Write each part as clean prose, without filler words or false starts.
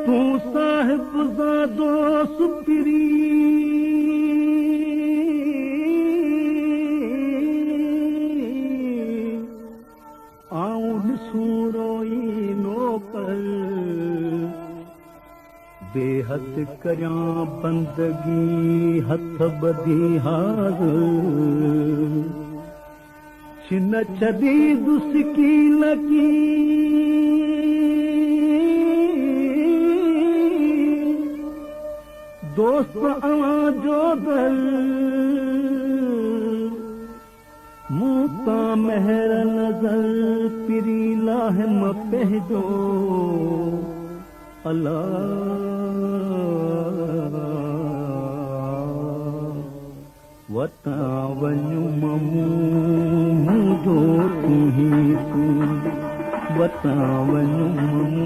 तू साहिब ज़ादो सुपिरी आऊं सूरोई नौकर बेहद करियां बंदगी हथ बधी हार छिन छदी दुसकी लगी दोस्त आवां जो दल मूता महर नजर पिरी लाहम पहजो अल्लाह वता वञु ममू मुंहिंजो तूं ही तूं वता वञु ममू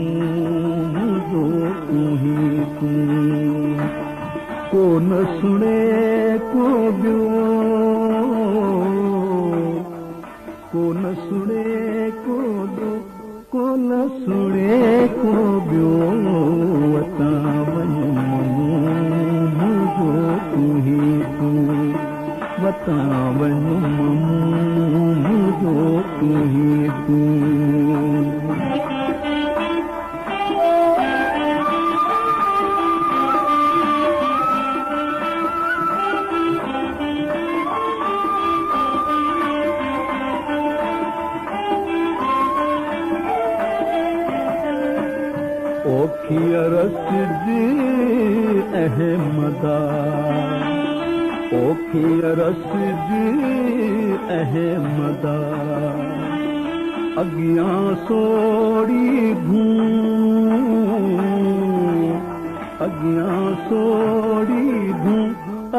मुंहिंजो तूं ही तूं को न सुणे को ॿियो को न सुणे को ॿियो को न सुणे को ॿियो वता वञु ममू मुंहिंजो तूं ही तूं वता वञु ममू मुंहिंजो तूं ही तूं ओखियरस जी अहमदा ओखियरस जी अहमदा अगियां सोड़ी अगियां सोड़ी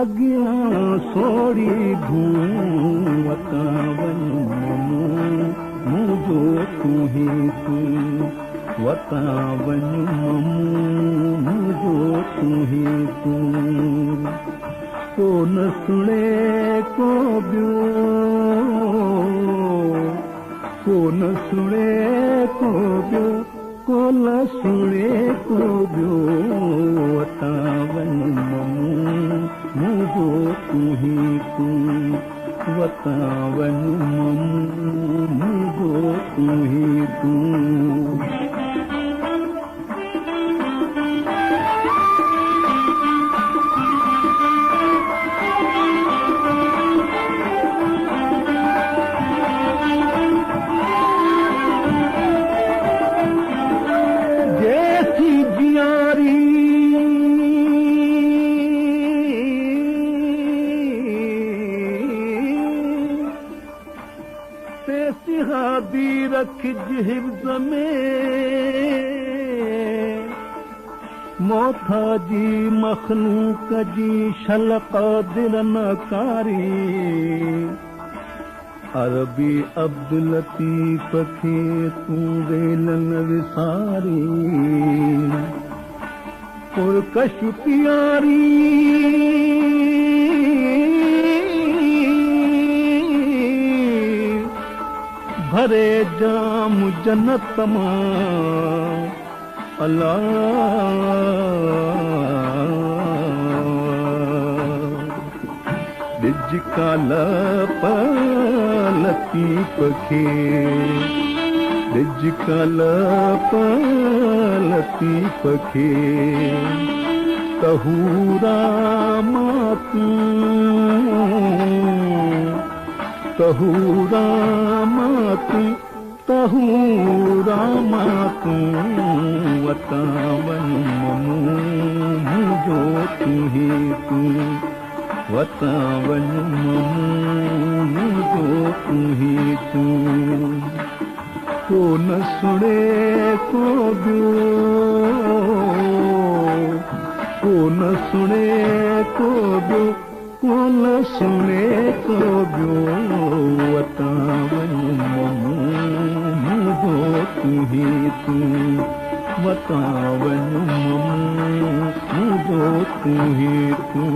अगियां सोड़ी वता वञु ममू मुंहिंजो तूं ही तूं वता वञु ममू मुंहिंजो तूं ही तूं को न सुणे को ॿियो को न सुणे को ॿियो को न सुणे को ॿियो वता वञु ममू मुंहिंजो तूं ही तूं वता वञु ममू मुंहिंजो तूं ही तूं सिहादी रख हिफ्ज़ में मोथा जी मखलूक जी शलक़ दिल नकारी अरबी अब्दुल लतीफ़ खे तूं वेलन विसारी पुरकश प्यारी भरे जाम जन्नत मां अल्लाह ॾिज काल लतीफ़ खे ॾिज काल लतीफ़ खे कहूरा तहूरा मातू वता वञु ममू मुंहिंजो तूं ही तूं वता वञु ममू मुंहिंजो तूं ही तूं को न सुणे को ॿियो को न सुणे को ॿियो को न सुणे को ॿियो वता वञु ममू मुंहिंजो तूं ही तूं वता वञु ममू मुंहिंजो तूं ही तूं